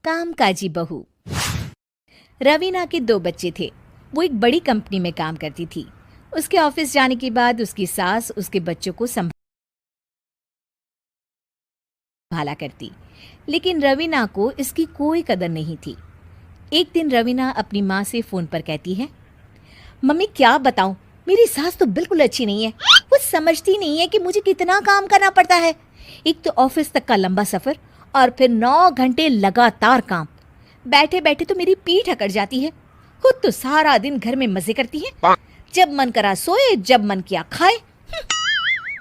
कामकाजी बहू। रवीना के 2 बच्चे थे। वो एक बड़ी कंपनी में काम करती थी। उसके ऑफिस जाने के बाद उसकी सास उसके बच्चों को संभाला करती, लेकिन रवीना को इसकी कोई कदर नहीं थी। एक दिन रवीना अपनी माँ से फोन पर कहती है, मम्मी क्या बताऊं, मेरी सास तो बिल्कुल अच्छी नहीं है। वो समझती नहीं है कि मुझे कितना काम करना पड़ता है। एक तो ऑफिस तक का लंबा सफर और फिर 9 घंटे लगातार काम। बैठे बैठे तो मेरी पीठ अकड़ जाती है। खुद तो सारा दिन घर में मजे करती है, जब मन करा सोए, जब मन किया खाए।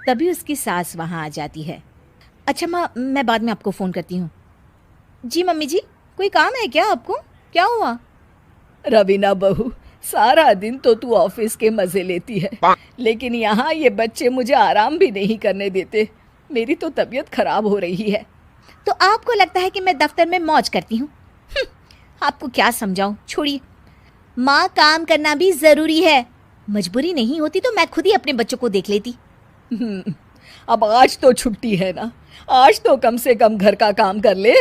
तभी उसकी सास वहां आ जाती है। अच्छा माँ, मैं बाद में आपको फोन करती हूँ। जी मम्मी जी, कोई काम है क्या आपको? क्या हुआ? रवीना बहू, सारा दिन तो तू ऑफिस के मजे लेती है, लेकिन यहाँ ये बच्चे मुझे आराम भी नहीं करने देते। मेरी तो तबीयत खराब हो रही है। तो आपको लगता है कि मैं दफ्तर में मौज करती हूँ? आपको क्या समझाऊं, छोड़िए। माँ, काम करना भी जरूरी है। मजबूरी नहीं होती तो मैं खुद ही अपने बच्चों को देख लेती। अब आज तो छुट्टी है ना, आज तो कम से कम घर का काम कर ले।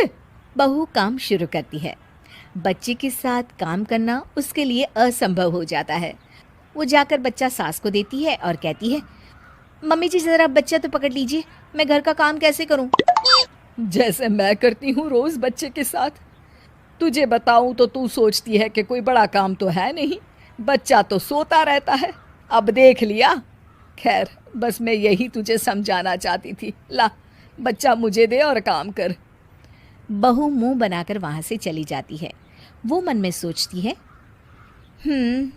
बहू काम शुरू करती है। बच्चे के साथ काम करना उसके लिए असंभव हो जाता है। वो जाकर बच्चा सास को देती है और कहती है, मम्मी जी जरा बच्चा तो पकड़ लीजिए, मैं घर का काम कैसे करूं? जैसे मैं करती हूँ रोज बच्चे के साथ। तुझे बताऊं तो तू सोचती है कि कोई बड़ा काम तो है नहीं, बच्चा तो सोता रहता है। अब देख लिया। खैर, बस मैं यही तुझे समझाना चाहती थी। ला, बच्चा मुझे दे और काम कर। बहू मुंह बनाकर वहां से चली जाती है। वो मन में सोचती है,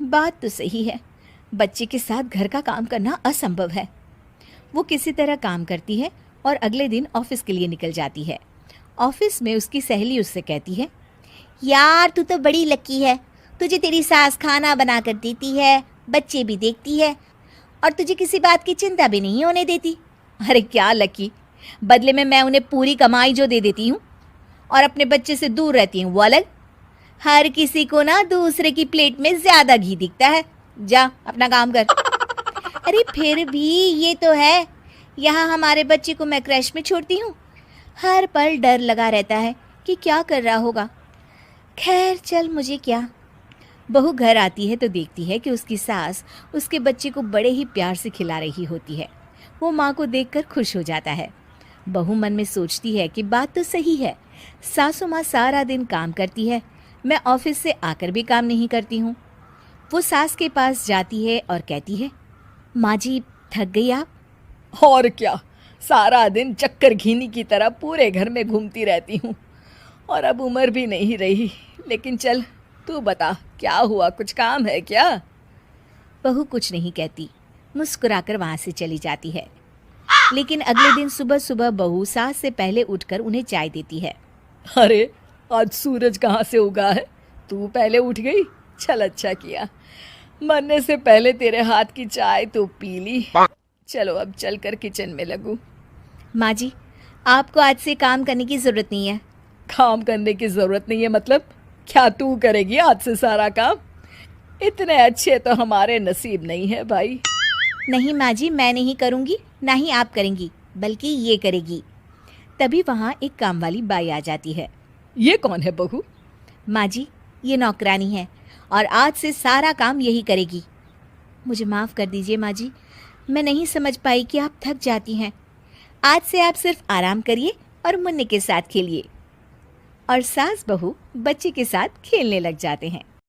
बात तो सही है, बच्चे के साथ घर का काम करना असंभव है। वो किसी तरह काम करती है और अगले दिन ऑफिस के लिए निकल जाती है। ऑफिस में उसकी सहेली उससे कहती है, यार तू तो बड़ी लकी है, तुझे तेरी सास खाना बना कर देती है, बच्चे भी देखती है और तुझे किसी बात की चिंता भी नहीं होने देती। अरे क्या लकी, बदले में मैं उन्हें पूरी कमाई जो दे देती हूँ और अपने बच्चे से दूर रहती हूँ वो अलग। हर किसी को ना दूसरे की प्लेट में ज्यादा घी दिखता है। जा अपना काम कर। अरे फिर भी ये तो है, यहाँ हमारे बच्चे को मैं क्रैश में छोड़ती हूँ, हर पल डर लगा रहता है कि क्या कर रहा होगा। खैर चल, मुझे क्या। बहू घर आती है तो देखती है कि उसकी सास उसके बच्चे को बड़े ही प्यार से खिला रही होती है। वो माँ को देखकर खुश हो जाता है। बहू मन में सोचती है कि बात तो सही है, सासू माँ सारा दिन काम करती है, मैं ऑफिस से आकर भी काम नहीं करती हूँ। वो सास के पास जाती है और कहती है, माँ जी थक गई आप? और क्या, सारा दिन चक्कर घीनी की तरह पूरे घर में घूमती रहती हूँ और अब उम्र भी नहीं रही। लेकिन चल तू बता, क्या हुआ, कुछ काम है क्या? बहू कुछ नहीं कहती, मुस्कुराकर वहां से चली जाती है। लेकिन अगले दिन सुबह सुबह बहू सास से पहले उठकर उन्हें चाय देती है। अरे आज सूरज कहाँ से उगा है, तू पहले उठ गई। चल अच्छा किया, मरने से पहले तेरे हाथ की चाय तो पी ली। चलो अब चलकर किचन में लगूं। माँ जी, आपको आज से काम करने की जरूरत नहीं है। काम करने की जरूरत नहीं है मतलब? क्या तू करेगी आज से सारा काम? इतने अच्छे तो हमारे नसीब नहीं है भाई। नहीं माँ जी, मैं नहीं करूँगी, ना ही आप करेंगी, बल्कि ये करेगी। तभी वहाँ एक काम वाली बाई आ जाती है। ये कौन है बहू? माँ जी, ये नौकरानी है और आज से सारा काम यही करेगी। मुझे माफ़ कर दीजिए माँ जी, मैं नहीं समझ पाई कि आप थक जाती हैं। आज से आप सिर्फ आराम करिए और मुन्ने के साथ खेलिए। और सास बहू बच्चे के साथ खेलने लग जाते हैं।